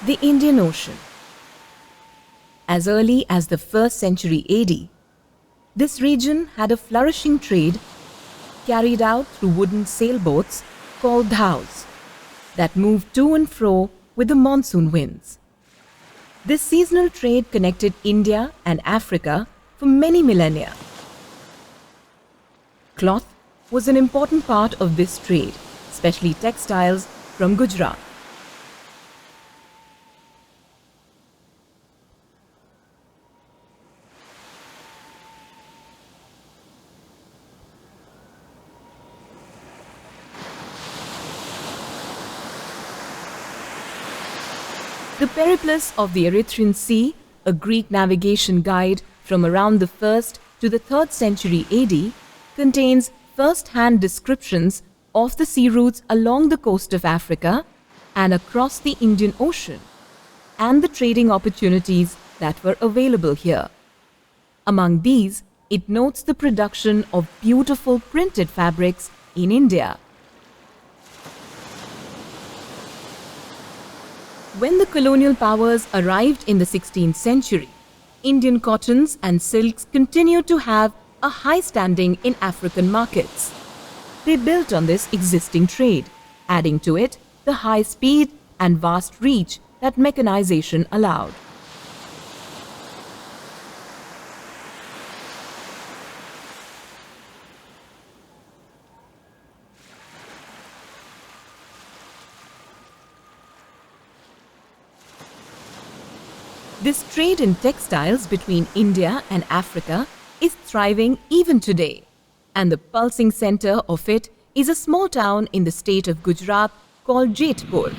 The Indian Ocean. As early as the 1st century AD, this region had a flourishing trade carried out through wooden sailboats called dhaus that moved to and fro with the monsoon winds. This seasonal trade connected India and Africa for many millennia. Cloth was an important part of this trade, especially textiles from Gujarat. The Periplus of the Erythraean Sea, a Greek navigation guide from around the 1st to the 3rd century AD, contains first-hand descriptions of the sea routes along the coast of Africa and across the Indian Ocean, and the trading opportunities that were available here. Among these, it notes the production of beautiful printed fabrics in India. When the colonial powers arrived in the 16th century, Indian cottons and silks continued to have a high standing in African markets. They built on this existing trade, adding to it the high speed and vast reach that mechanization allowed. This trade in textiles between India and Africa is thriving even today, and the pulsing center of it is a small town in the state of Gujarat called Jethpur.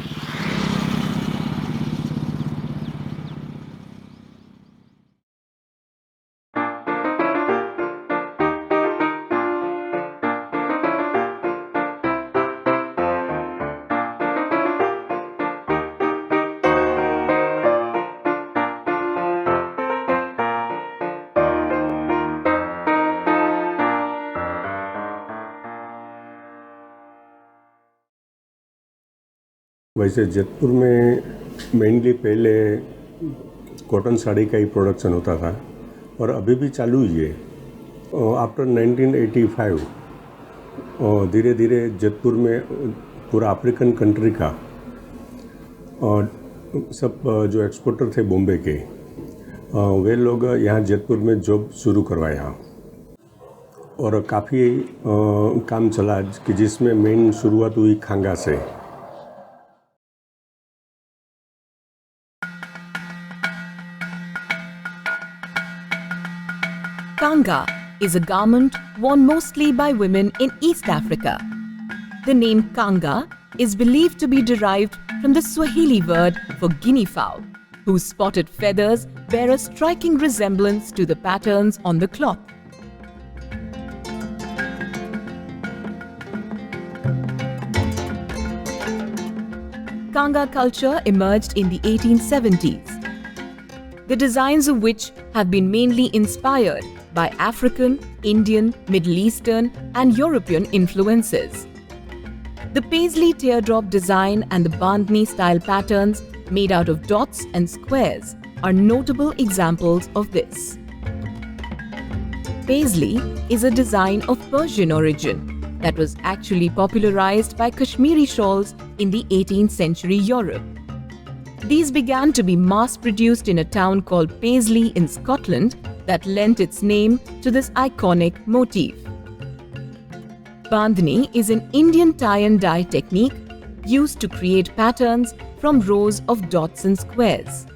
वैसे जयपुर में mainly पहले cotton sari का ही production होता था और अभी भी चालू ही है। आफ्टर 1985 धीरे धीरे जयपुर में पूरा अफ्रीकन कंट्री का और सब जो एक्सपोर्टर थे बॉम्बे के वे लोग यहाँ जयपुर में जॉब शुरू करवाया और काफ़ी काम चला कि जिसमें मेन शुरुआत हुई खांगा से। Kanga is a garment worn mostly by women in East Africa. The name Kanga is believed to be derived from the Swahili word for guinea fowl, whose spotted feathers bear a striking resemblance to the patterns on the cloth. Kanga culture emerged in the 1870s, the designs of which have been mainly inspired by African, Indian, Middle Eastern and European influences. The paisley teardrop design and the bandhni style patterns made out of dots and squares are notable examples of this. Paisley is a design of Persian origin that was actually popularized by Kashmiri shawls in the 18th century Europe. These began to be mass-produced in a town called Paisley in Scotland that lent its name to this iconic motif. Bandhni is an Indian tie and dye technique used to create patterns from rows of dots and squares.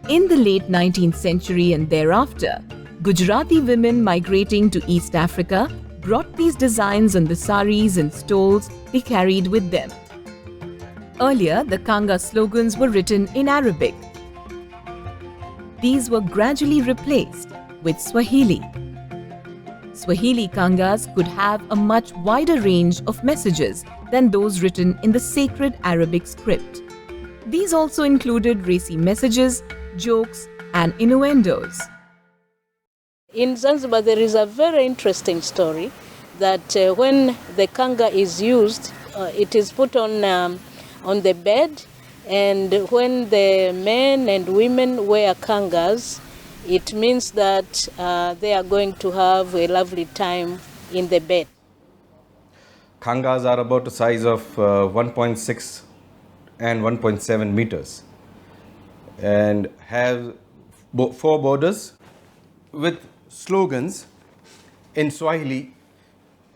In the late 19th century and thereafter, Gujarati women migrating to East Africa brought these designs on the saris and stoles they carried with them. Earlier, the Kanga slogans were written in Arabic. These were gradually replaced with Swahili. Swahili Kangas could have a much wider range of messages than those written in the sacred Arabic script. These also included racy messages, jokes, and innuendos. In Zanzibar, there is a very interesting story that when the kanga is used, it is put on the bed, And when the men and women wear kangas, it means that they are going to have a lovely time in the bed. Kangas are about the size of 1.6 and 1.7 meters and have 4 borders with slogans in Swahili,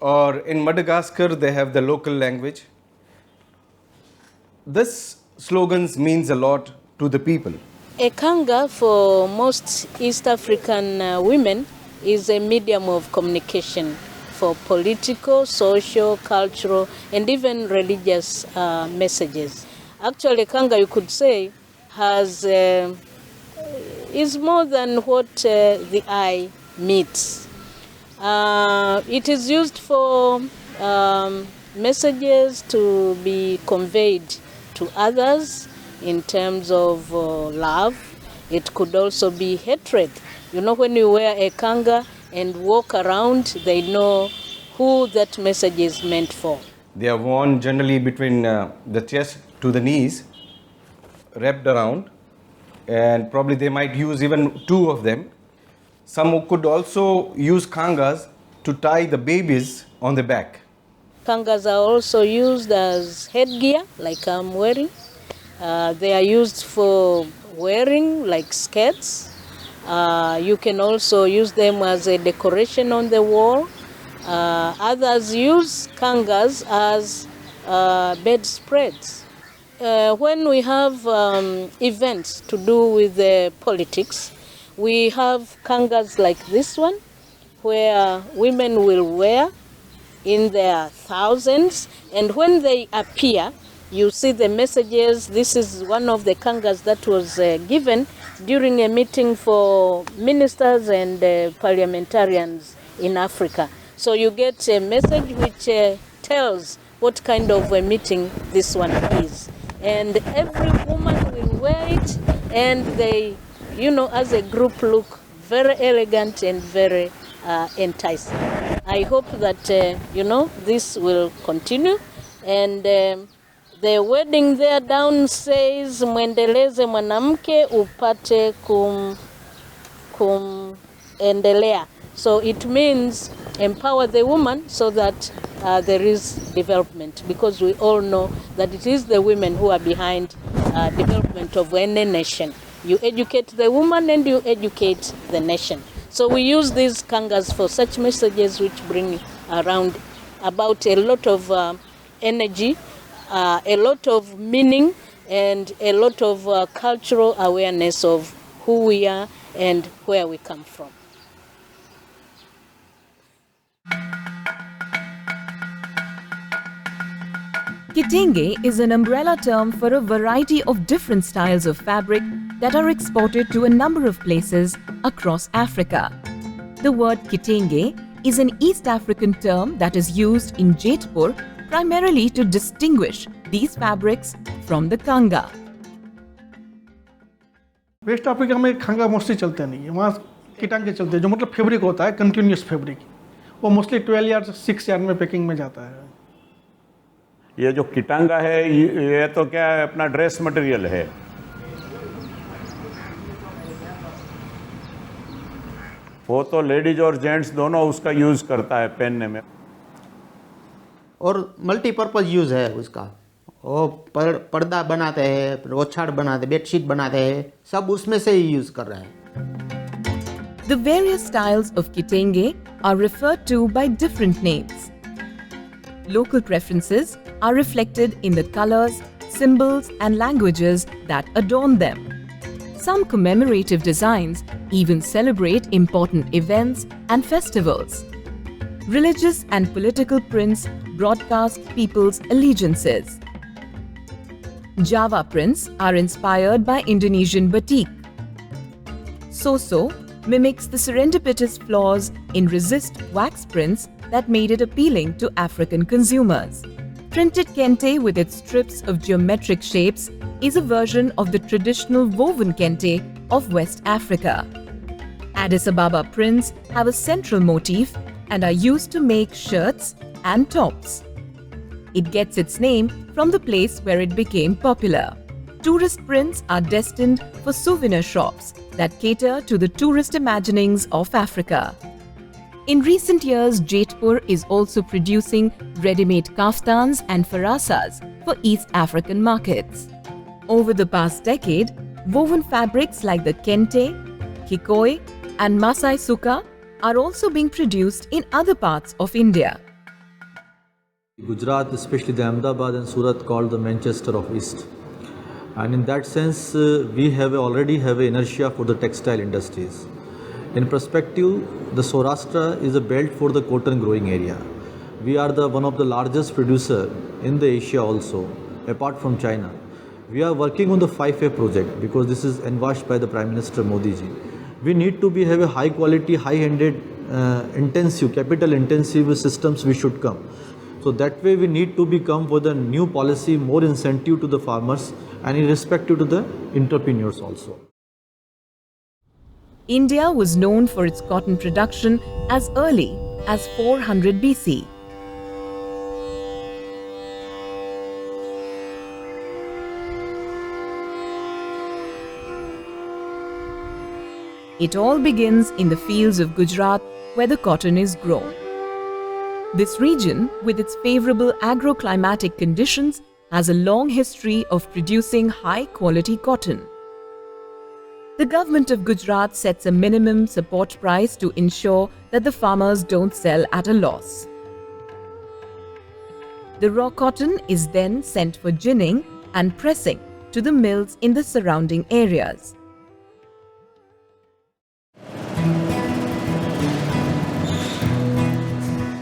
or in Madagascar they have the local language. This slogans means a lot to the people. A kanga for most East African women is a medium of communication for political, social, cultural, and even religious messages. Actually, kanga, you could say, is more than what the eye meets. It is used for messages to be conveyed to others in terms of love. It could also be hatred. You know, when you wear a kanga and walk around, they know who that message is meant for. They are worn generally between the chest to the knees, wrapped around, and probably they might use even 2 of them. Some could also use kangas to tie the babies on the back. Kangas are also used as headgear, like I'm wearing. They are used for wearing, like skirts. You can also use them as a decoration on the wall. Others use kangas as bedspreads. When we have events to do with politics, we have kangas like this one, where women will wear in their thousands, and when they appear, you see the messages. This is one of the kangas that was given during a meeting for ministers and parliamentarians in Africa. So you get a message which tells what kind of a meeting this one is. And every woman will wear it, and they, you know, as a group look very elegant and very enticing. I hope that, you know, this will continue. And the wedding there down says, mwendeleze mwanamke upate kumendelea. So it means empower the woman so that there is development, because we all know that it is the women who are behind development of any nation. You educate the woman and you educate the nation. So we use these kangas for such messages which bring around about a lot of energy, a lot of meaning, and a lot of cultural awareness of who we are and where we come from. Kitenge is an umbrella term for a variety of different styles of fabric that are exported to a number of places across Africa. The word kitenge is an East African term that is used in Jaitpur primarily to distinguish these fabrics from the kanga. West Africa में khanga mostly चलते नहीं है, वहाँ किटांगे चलते हैं, जो मतलब fabric होता है कंटिन्यूस फैब्रिक, वो मोस्टली 12 यार्ड 6 यार्ड में पैकिंग में जाता है. ये जो किटांगा है ये तो क्या है, अपना ड्रेस मटेरियल है. वो तो लेडीज और जेंट्स दोनों उसका यूज़ करता है पहनने में. और मल्टीपर्पज़ यूज़ है उसका. वो पर्दा बनाते हैं, ओछाड़ बनाते, बेडशीट बनाते हैं, सब उसमें से ही यूज़ कर रहे हैं. The various styles of kitenge are referred to by different names. Local preferences are reflected in the colors, symbols, and languages that adorn them. Some commemorative designs even celebrate important events and festivals. Religious and political prints broadcast people's allegiances. Java prints are inspired by Indonesian batik. Soso mimics the serendipitous flaws in resist wax prints that made it appealing to African consumers. Printed kente with its strips of geometric shapes is a version of the traditional woven kente of West Africa. Addis Ababa prints have a central motif and are used to make shirts and tops. It gets its name from the place where it became popular. tourist prints are destined for souvenir shops that cater to the tourist imaginings of Africa. In recent years, Jaitpur is also producing ready-made kaftans and farasas for East African markets. Over the past decade, woven fabrics like the kente, kikoi and Masai Suka are also being produced in other parts of India. Gujarat, especially the Ahmedabad and Surat, called the Manchester of East. And in that sense, we already have an inertia for the textile industries. In perspective, the Saurashtra is a belt for the cotton growing area. We are one of the largest producer in the Asia also, apart from China. We are working on the 5A project because this is envisaged by the Prime Minister Modi ji. We need to have a high quality, high-ended, intensive, capital intensive systems we should come. So that way we need to become with a new policy, more incentive to the farmers and irrespective to the entrepreneurs also. India was known for its cotton production as early as 400 BC. It all begins in the fields of Gujarat where the cotton is grown. This region, with its favorable agroclimatic conditions, has a long history of producing high-quality cotton. The government of Gujarat sets a minimum support price to ensure that the farmers don't sell at a loss. The raw cotton is then sent for ginning and pressing to the mills in the surrounding areas.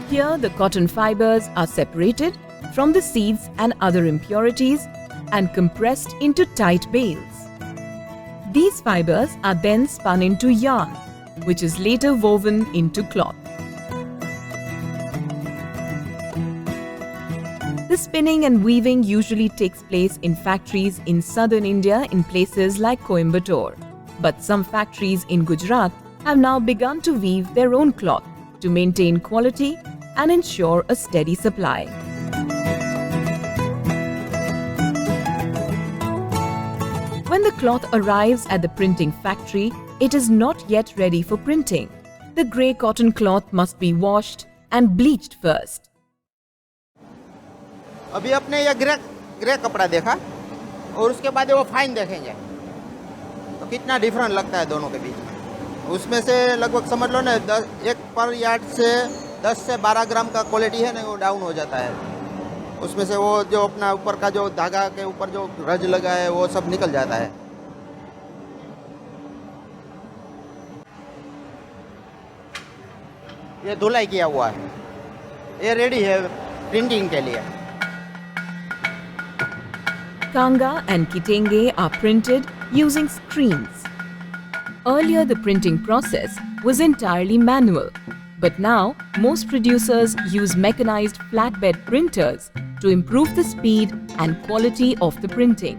Here, the cotton fibers are separated from the seeds and other impurities and compressed into tight bales. These fibers are then spun into yarn, which is later woven into cloth. The spinning and weaving usually takes place in factories in southern India in places like Coimbatore. But some factories in Gujarat have now begun to weave their own cloth to maintain quality and ensure a steady supply. When the cloth arrives at the printing factory, it is not yet ready for printing. The grey cotton cloth must be washed and bleached first. अभी अपने ये grey कपड़ा देखा और उसके बाद वो fine देखेंगे तो कितना डिफरेंट लगता है दोनों के बीच। उसमें से लगभग समझ लो ना 1 पर यार्ड से 10 से 12 ग्राम का क्वालिटी है ना वो डाउन हो जाता है। उसमें से वो जो अपना ऊपर का जो धागा के ऊपर जो रज लगा है वो सब निकल जाता है। ये धुलाई किया हुआ है, ये रेडी है प्रिंटिंग के लिए। Kanga and kitenge are printed using screens. Earlier, the printing process was entirely manual, but now most producers use mechanized flatbed printers to improve the speed and quality of the printing.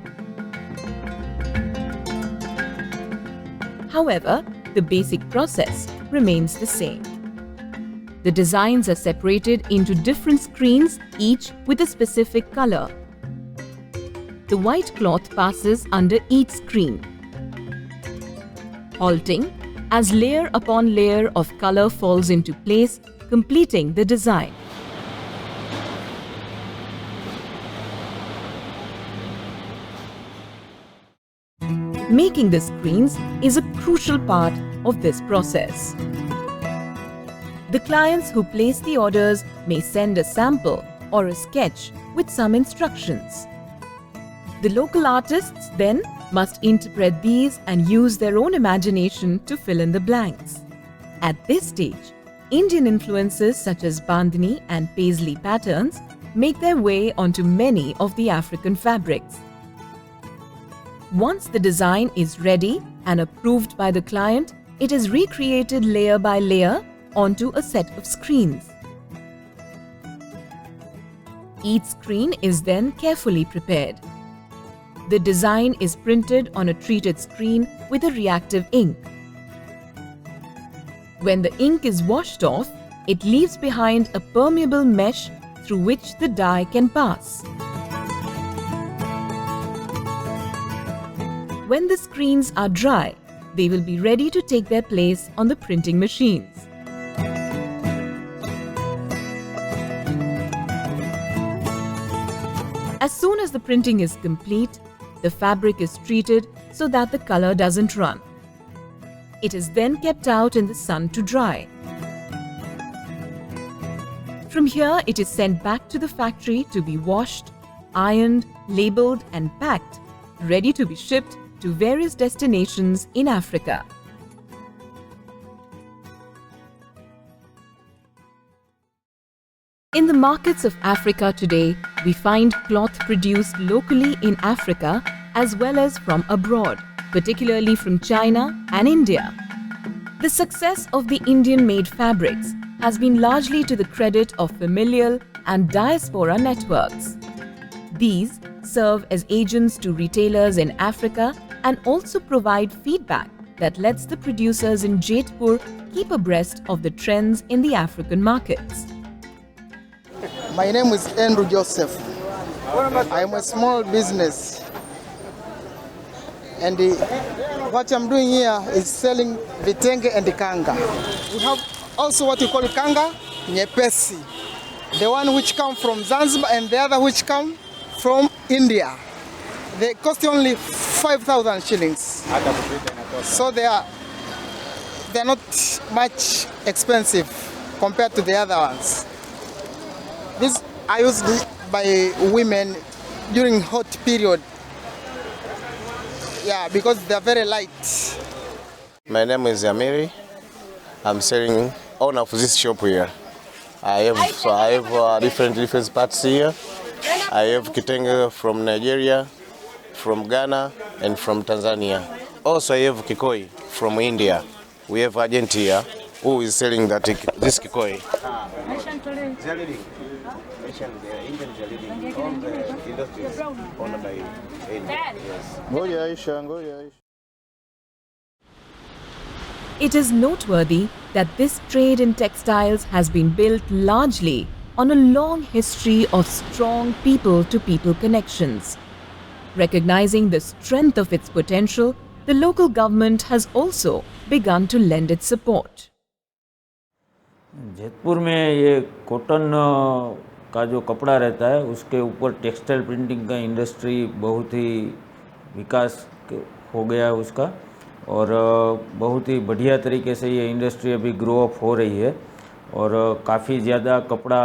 However, the basic process remains the same. The designs are separated into different screens, each with a specific color. The white cloth passes under each screen, halting as layer upon layer of color falls into place, completing the design. Making the screens is a crucial part of this process. The clients who place the orders may send a sample or a sketch with some instructions. The local artists then must interpret these and use their own imagination to fill in the blanks. At this stage, Indian influences such as Bandhani and Paisley patterns make their way onto many of the African fabrics. Once the design is ready and approved by the client, it is recreated layer by layer onto a set of screens. Each screen is then carefully prepared. The design is printed on a treated screen with a reactive ink. When the ink is washed off, it leaves behind a permeable mesh through which the dye can pass. when the screens are dry, they will be ready to take their place on the printing machines. As soon as the printing is complete, the fabric is treated so that the color doesn't run. It is then kept out in the sun to dry. From here, it is sent back to the factory to be washed, ironed, labeled and packed, ready to be shipped to various destinations in Africa. In the markets of Africa today, we find cloth produced locally in Africa as well as from abroad, particularly from China and India. The success of the Indian-made fabrics has been largely to the credit of familial and diaspora networks. These serve as agents to retailers in Africa and also provide feedback that lets the producers in Jethpur keep abreast of the trends in the African markets. My name is Andrew Joseph. I am a small business, and what I'm doing here is selling vitenge and kanga. We have also what we call kanga nyepesi, the one which come from Zanzibar and the other which come from India. They cost only 5,000 shillings. So they are not much expensive compared to the other ones. This are used by women during hot period. Yeah, because they are very light. My name is Amiri. I'm selling owner of this shop here. I have different parts here. I have kitenge from Nigeria, from Ghana, and from Tanzania. Also, I have kikoi from India. We have agent here who is selling this kikoi. It is noteworthy that this trade in textiles has been built largely on a long history of strong people-to-people connections. Recognizing the strength of its potential, the local government has also begun to lend its support. Jetpur में ये cotton का जो कपड़ा रहता है उसके ऊपर textile printing का इंडस्ट्री बहुत ही विकास हो गया है उसका, और बहुत ही बढ़िया तरीके से ये इंडस्ट्री अभी ग्रो अप हो रही है, और काफ़ी ज़्यादा कपड़ा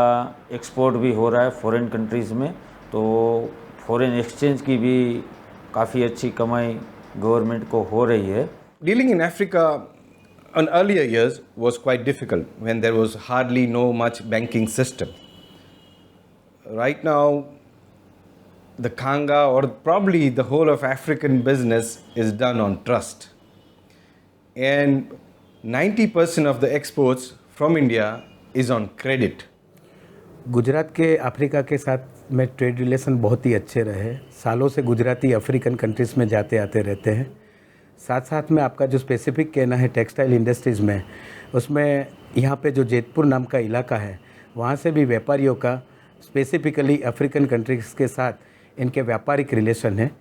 एक्सपोर्ट भी हो रहा है फॉरेन कंट्रीज़ में, तो फॉरेन एक्सचेंज की भी काफ़ी अच्छी कमाई गवर्नमेंट को हो रही है. Dealing in Africa in earlier years was quite difficult when there was hardly much banking system. Right now, the Kanga or probably the whole of African business is done on trust. And 90% of the exports from India is on credit. Gujarat के Africa के साथ में trade relation बहुत ही अच्छे रहे. सालों से Gujarati African countries में जाते आते रहते हैं. साथ साथ में आपका जो स्पेसिफिक कहना है टेक्सटाइल इंडस्ट्रीज़ में, उसमें यहाँ पे जो जेतपुर नाम का इलाका है वहाँ से भी व्यापारियों का स्पेसिफिकली अफ्रीकन कंट्रीज़ के साथ इनके व्यापारिक रिलेशन है.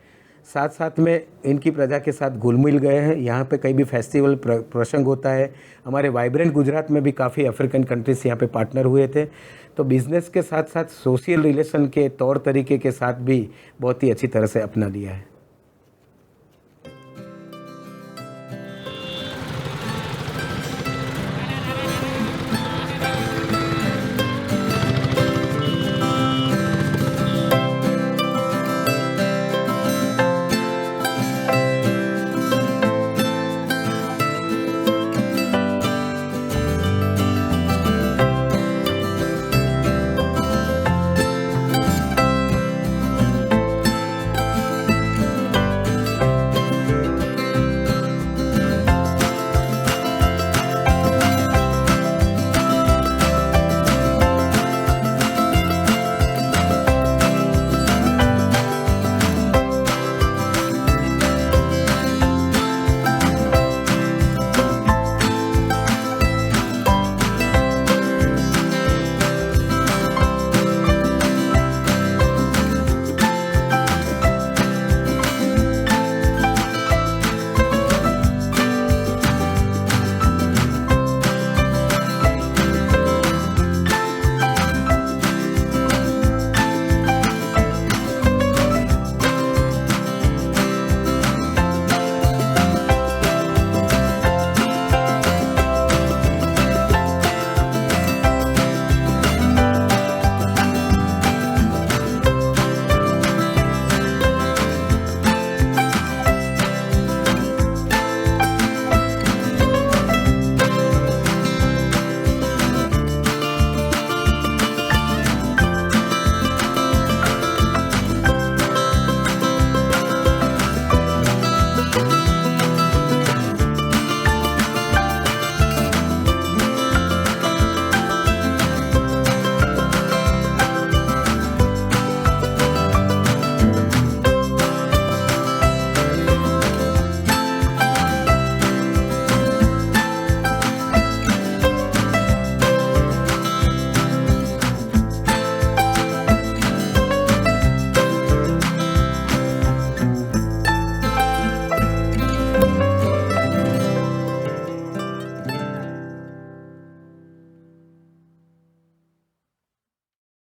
साथ साथ में इनकी प्रजा के साथ घुल मिल गए हैं. यहाँ पे कई भी फेस्टिवल प्रसंग होता है. हमारे वाइब्रेंट गुजरात में भी काफ़ी अफ्रीकन कंट्रीज़ यहाँ पे पार्टनर हुए थे. तो बिज़नेस के साथ साथ सोशल रिलेशन के तौर तरीके के साथ भी बहुत ही अच्छी तरह से अपना लिया है.